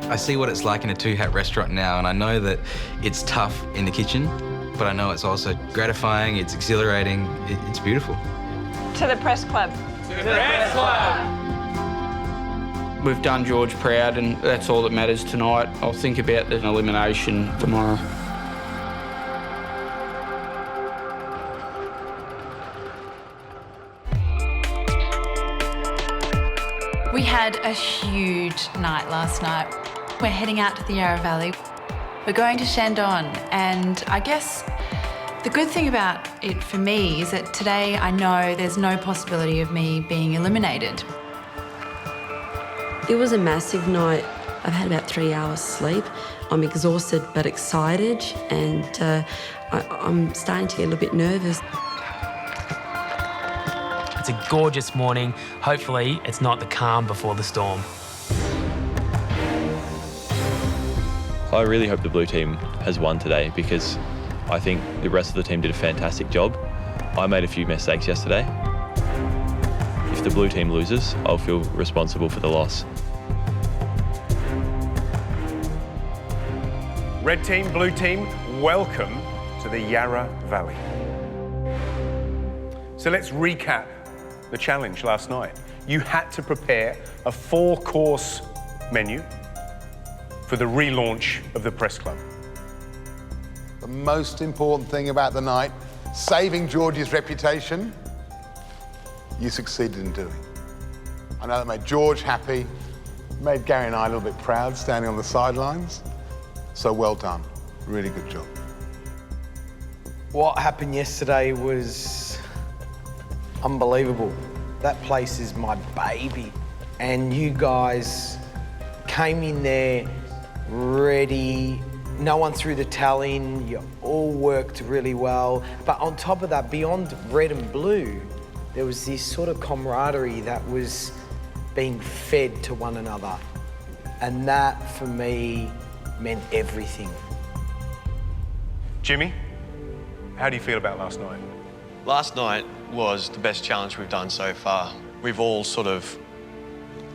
I see what it's like in a two-hat restaurant now, and I know that it's tough in the kitchen, but I know it's also gratifying, it's exhilarating, it's beautiful. To the press club. To the press club. we've done George proud, and that's all that matters tonight. I'll think about the elimination tomorrow. We had a huge night last night. We're heading out to the Yarra Valley. We're going to Shandon, and I guess the good thing about it for me is that today I know there's no possibility of me being eliminated. It was a massive night. I've had about 3 hours sleep. I'm exhausted but excited, and I'm starting to get a little bit nervous. It's a gorgeous morning. Hopefully, it's not the calm before the storm. I really hope the blue team has won today because I think the rest of the team did a fantastic job. I made a few mistakes yesterday. If the blue team loses, I'll feel responsible for the loss. Red team, blue team, welcome to the Yarra Valley. So let's recap the challenge last night. You had to prepare a 4-course menu for the relaunch of the Press Club. The most important thing about the night, saving George's reputation, you succeeded in doing. I know that made George happy, made Gary and I a little bit proud, standing on the sidelines. So well done, really good job. What happened yesterday was unbelievable. That place is my baby. And you guys came in there ready. No one threw the towel in. You all worked really well. But on top of that, beyond red and blue, there was this sort of camaraderie that was being fed to one another. And that, for me, meant everything. Jimmy, how do you feel about last night? Last night was the best challenge we've done so far. We've all sort of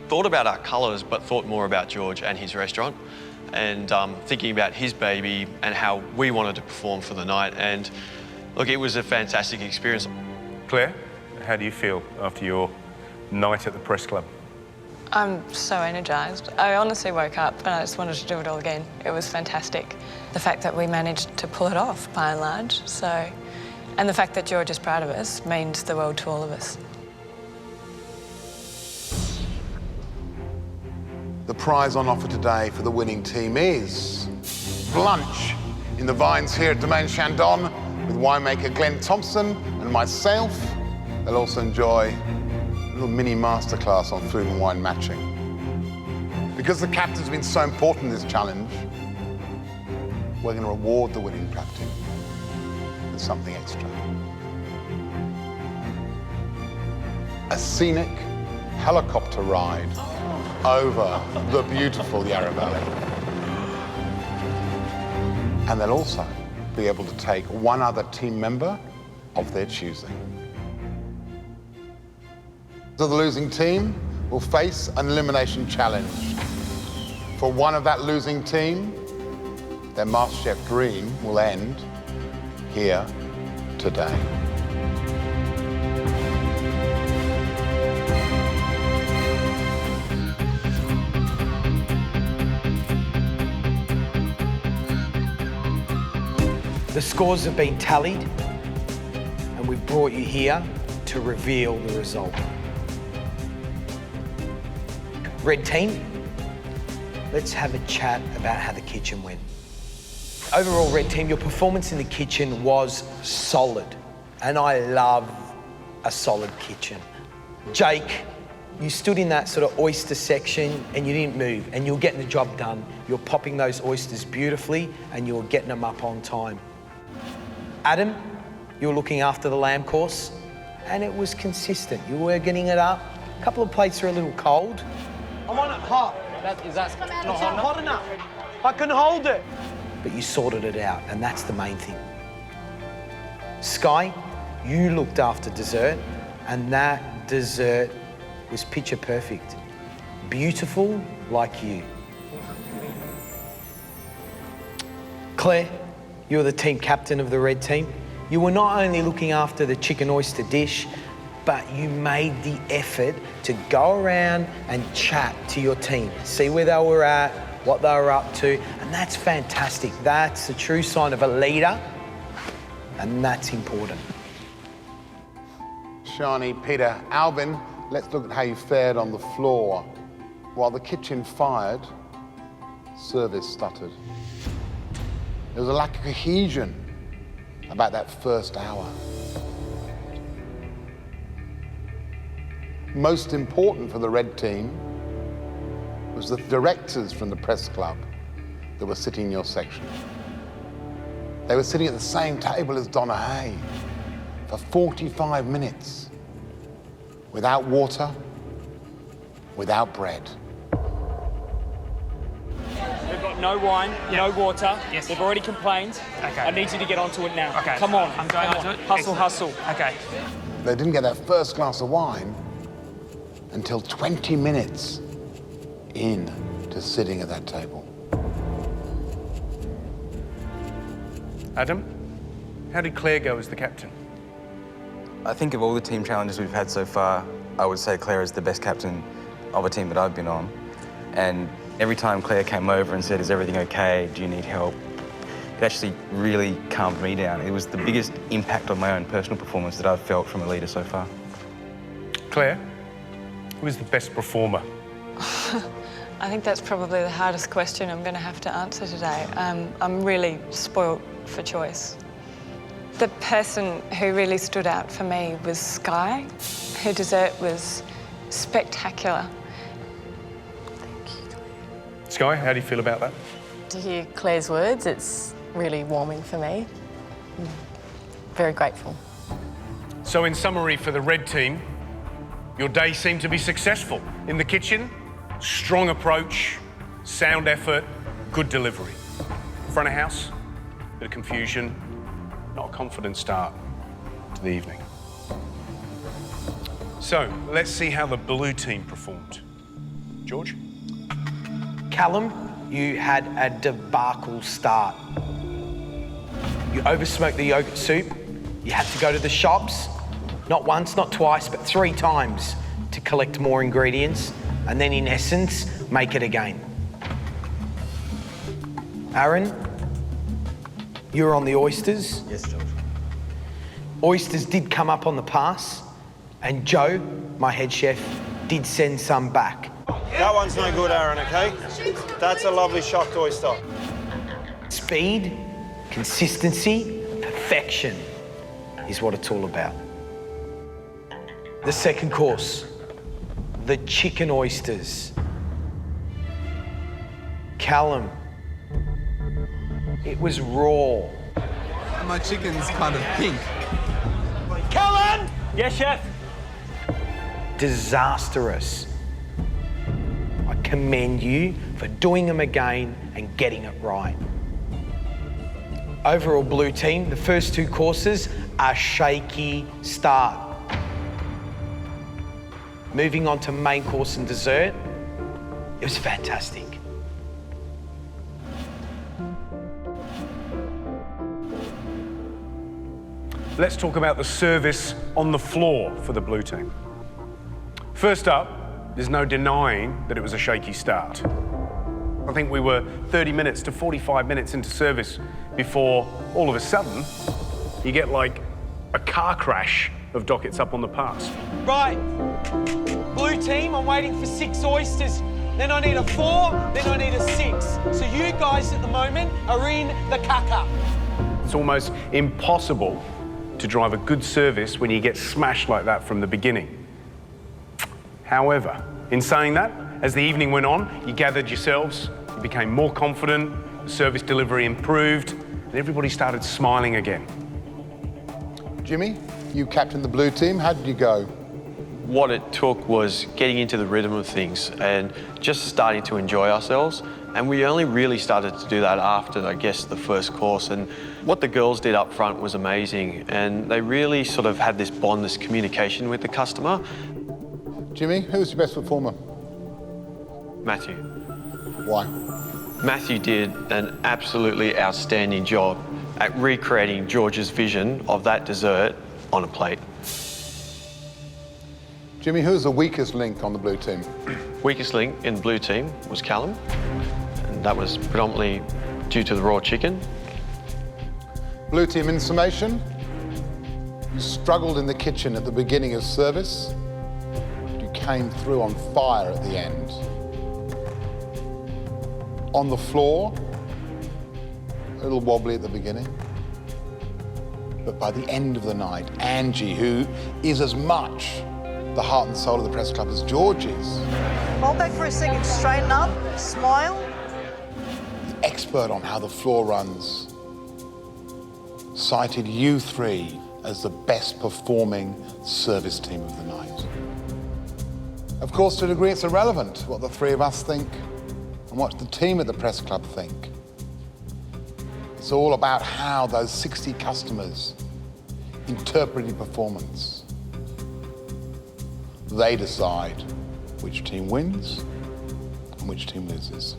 thought about our colours, but thought more about George and his restaurant, and thinking about his baby and how we wanted to perform for the night. And look, it was a fantastic experience. Claire, how do you feel after your night at the Press Club? I'm so energised. I honestly woke up and I just wanted to do it all again. It was fantastic. The fact that we managed to pull it off, by and large, so... And the fact that George is proud of us means the world to all of us. The prize on offer today for the winning team is lunch in the vines here at Domaine Shandon with winemaker Glenn Thompson and myself. They'll also enjoy a little mini masterclass on food and wine matching. Because the captain's been so important in this challenge, we're going to reward the winning captain with something extra. A scenic helicopter ride over the beautiful Yarra Valley. And they'll also be able to take one other team member of their choosing. So the losing team will face an elimination challenge. For one of that losing team, their MasterChef dream will end here today. The scores have been tallied, and we've brought you here to reveal the result. Red team, let's have a chat about how the kitchen went. Overall, red team, your performance in the kitchen was solid, and I love a solid kitchen. Jake, you stood in that sort of oyster section and you didn't move, and you were getting the job done. You're popping those oysters beautifully and you were getting them up on time. Adam, you were looking after the lamb course, and it was consistent. You were getting it up. A couple of plates are a little cold. I'm on it hot. Is that not hot enough? I can hold it. But you sorted it out, and that's the main thing. Sky, you looked after dessert, and that dessert was picture perfect. Beautiful like you. Claire, you're the team captain of the red team. You were not only looking after the chicken oyster dish, but you made the effort to go around and chat to your team, see where they were at, what they were up to, and that's fantastic. That's a true sign of a leader, and that's important. Shani, Peter, Alvin, let's look at how you fared on the floor. While the kitchen fired, service stuttered. There was a lack of cohesion about that first hour. Most important for the red team was the directors from the press club that were sitting in your section. They were sitting at the same table as Donna Hay for 45 minutes, without water, without bread. We've got no wine, no water. Yes. They've already complained. Okay. I need you to get onto it now. Okay. Come on. I'm going onto it. Hustle, hustle. Okay. They didn't get that first glass of wine until 20 minutes in to sitting at that table. Adam, how did Claire go as the captain? I think of all the team challenges we've had so far, I would say Claire is the best captain of a team that I've been on. And every time Claire came over and said, "Is everything okay? Do you need help?" it actually really calmed me down. It was the biggest impact on my own personal performance that I've felt from a leader so far. Claire, who is the best performer? I think that's probably the hardest question I'm going to have to answer today. I'm really spoilt for choice. The person who really stood out for me was Sky. Her dessert was spectacular. Sky, how do you feel about that? To hear Claire's words, it's really warming for me. I'm very grateful. So in summary for the red team, your day seemed to be successful. In the kitchen, strong approach, sound effort, good delivery. Front of house, bit of confusion, not a confident start to the evening. So let's see how the blue team performed. George? Callum, you had a debacle start. You oversmoked the yogurt soup. You had to go to the shops, not once, not twice, but 3 times to collect more ingredients, and then in essence, make it again. Aaron, you were on the oysters. Yes, George. Oysters did come up on the pass, and Joe, my head chef, did send some back. That one's no good, Aaron, okay? That's a lovely shocked oyster. Speed, consistency, perfection is what it's all about. The second course, the chicken oysters. Callum, it was raw. My chicken's kind of pink. Callum! Yes, chef? Disastrous. I commend you for doing them again and getting it right. Overall blue team, the first 2 courses, a shaky start. Moving on to main course and dessert, it was fantastic. Let's talk about the service on the floor for the blue team. First up, there's no denying that it was a shaky start. I think we were 30 minutes to 45 minutes into service before all of a sudden you get like a car crash of dockets up on the pass. Right. Blue team, I'm waiting for 6 oysters. Then I need a 4, then I need a 6. So you guys at the moment are in the caca. It's almost impossible to drive a good service when you get smashed like that from the beginning. However, in saying that, as the evening went on, you gathered yourselves, you became more confident, the service delivery improved, and everybody started smiling again. Jimmy, you captained the blue team. How did you go? What it took was getting into the rhythm of things and just starting to enjoy ourselves. And we only really started to do that after, I guess, the first course. And what the girls did up front was amazing. And they really sort of had this bond, this communication with the customer. Jimmy, who was your best performer? Matthew. Why? Matthew did an absolutely outstanding job at recreating George's vision of that dessert on a plate. Jimmy, who's the weakest link on the blue team? Weakest link in the blue team was Callum, and that was predominantly due to the raw chicken. Blue team, in summation, you struggled in the kitchen at the beginning of service. You came through on fire at the end. On the floor, a little wobbly at the beginning. But by the end of the night, Angie, who is as much the heart and soul of the press club as George is, Roll back for a second, straighten up, smile. the expert on how the floor runs, cited you three as the best performing service team of the night. Of course, to a degree, it's irrelevant what the three of us think and what the team at the press club think. It's all about how those 60 customers interpreted performance. They decide which team wins and which team loses.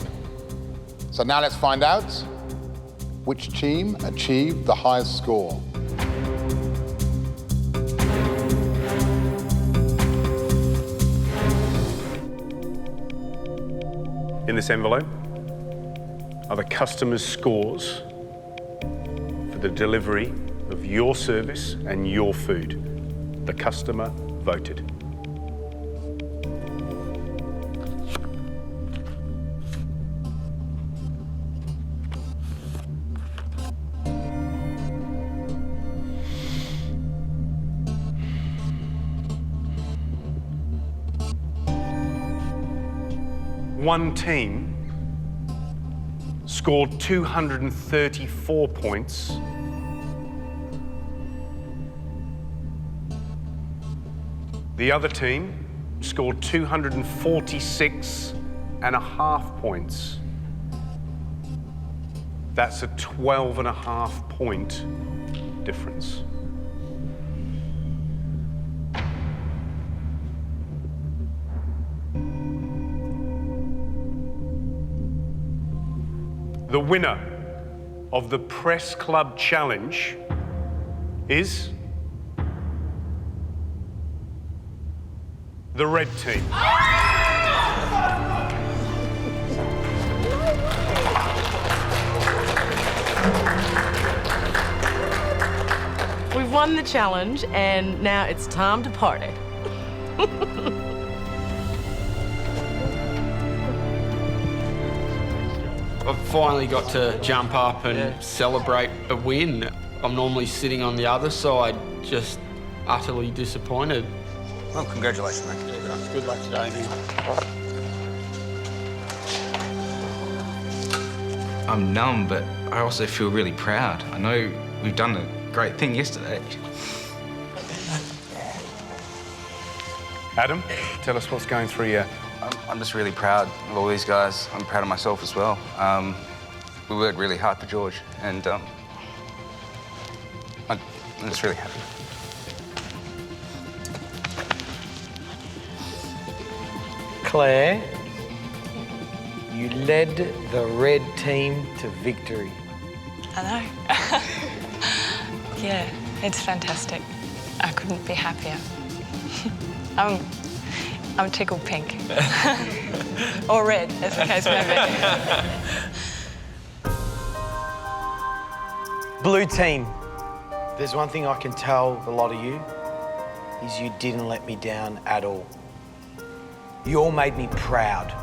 So now let's find out which team achieved the highest score. In this envelope are the customers' scores for the delivery of your service and your food. The customer voted. One team scored 234 points. The other team scored 246.5 points. That's a 12.5 point difference. The winner of the Press Club Challenge is the red team. We've won the challenge and now it's time to party. I've finally got to jump up and celebrate a win. I'm normally sitting on the other side, just utterly disappointed. Well, congratulations, mate. Good luck today, man. I'm numb, but I also feel really proud. I know we've done a great thing yesterday. Adam, tell us what's going through you. I'm just really proud of all these guys. I'm proud of myself as well. We worked really hard for George, and I'm just really happy. Claire, you led the red team to victory. I know. Yeah, it's fantastic. I couldn't be happier. I'm tickled pink. Or red, as the case may be. Blue team, there's one thing I can tell a lot of you, is you didn't let me down at all. You all made me proud.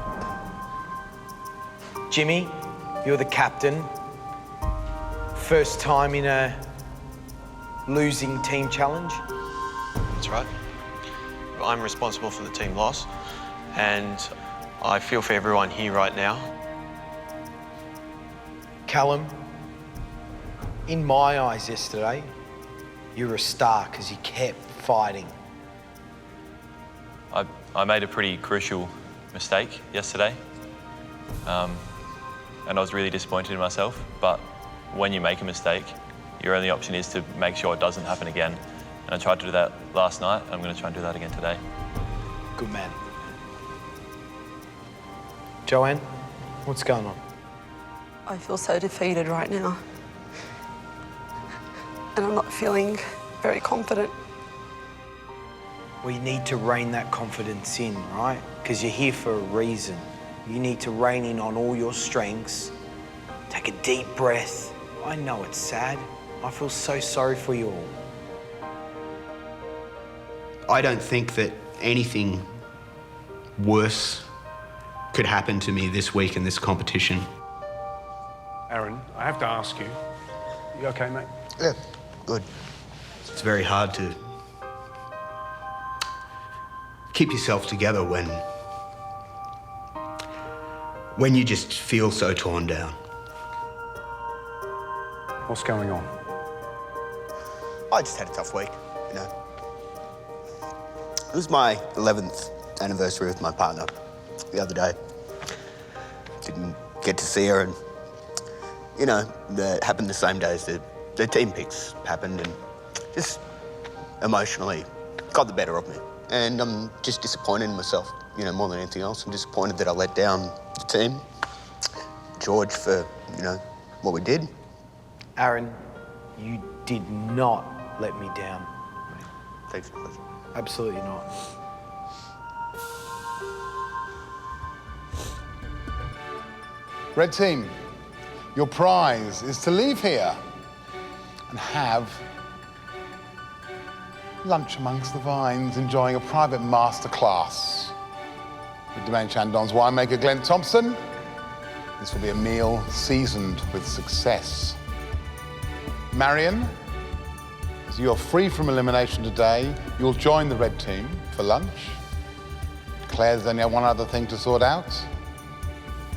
Jimmy, you're the captain. First time in a losing team challenge. That's right. I'm responsible for the team loss, and I feel for everyone here right now. Callum, in my eyes yesterday, you were a star because you kept fighting. I made a pretty crucial mistake yesterday, and I was really disappointed in myself, but when you make a mistake, your only option is to make sure it doesn't happen again. And I tried to do that last night, and I'm going to try and do that again today. Good man. Joanne, what's going on? I feel so defeated right now. And I'm not feeling very confident. We need to rein that confidence in, right? Because you're here for a reason. You need to rein in on all your strengths. Take a deep breath. I know it's sad. I feel so sorry for you all. I don't think that anything worse could happen to me this week in this competition. Aaron, I have to ask you. You okay, mate? Yeah, good. It's very hard to keep yourself together when you just feel so torn down. What's going on? I just had a tough week, you know. It was my 11th anniversary with my partner the other day. Didn't get to see her, and, you know, that happened the same day as the team picks happened, and just emotionally got the better of me. And I'm just disappointed in myself, you know, more than anything else. I'm disappointed that I let down the team, George, for, you know, what we did. Aaron, you did not let me down. Thanks, George. Absolutely not. Red team, your prize is to leave here and have lunch amongst the vines, enjoying a private masterclass with Domaine Chandon's winemaker, Glenn Thompson. This will be a meal seasoned with success. Marion, as you're free from elimination today, you'll join the red team for lunch. Claire's only one other thing to sort out.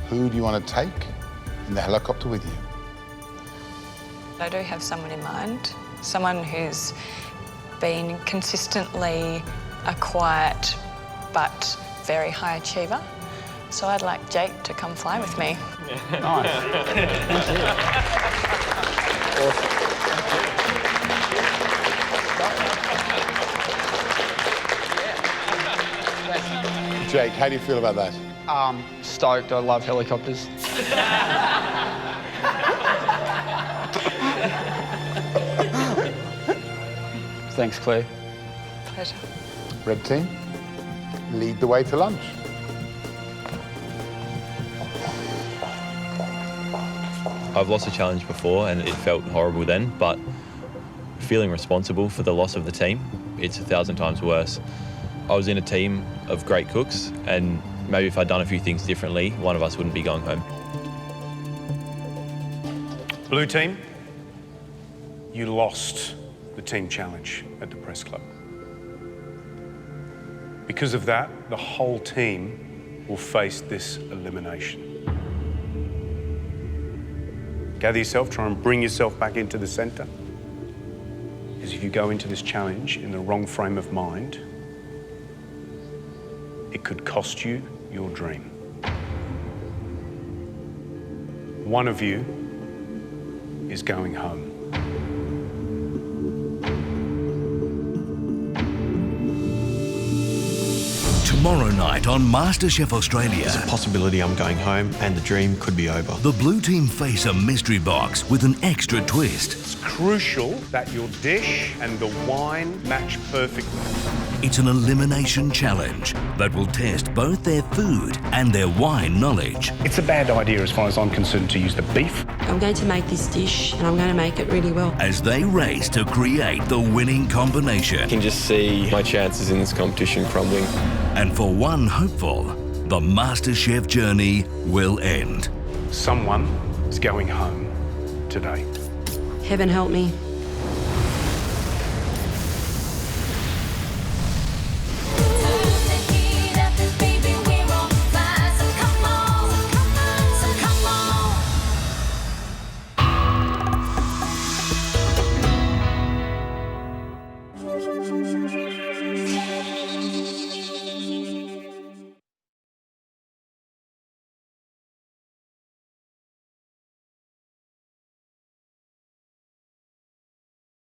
Who do you want to take in the helicopter with you? I do have someone in mind, someone who's been consistently a quiet but very high achiever. So I'd like Jake to come fly with me. Nice. Jake, how do you feel about that? Stoked. I love helicopters. Thanks, Claire. Pleasure. Red team, lead the way to lunch. I've lost a challenge before and it felt horrible then, but feeling responsible for the loss of the team, it's 1,000 times worse. I was in a team of great cooks, and maybe if I'd done a few things differently, one of us wouldn't be going home. Blue team, you lost the team challenge at the press club. Because of that, the whole team will face this elimination. Gather yourself, try and bring yourself back into the centre. Because if you go into this challenge in the wrong frame of mind, it could cost you your dream. One of you is going home. Tomorrow night on MasterChef Australia. There's a possibility I'm going home and the dream could be over. The blue team face a mystery box with an extra twist. It's crucial that your dish and the wine match perfectly. It's an elimination challenge that will test both their food and their wine knowledge. It's a bad idea as far as I'm concerned to use the beef. I'm going to make this dish and I'm going to make it really well. As they race to create the winning combination. I can just see my chances in this competition crumbling. And for one hopeful, the MasterChef journey will end. Someone is going home today. Heaven help me.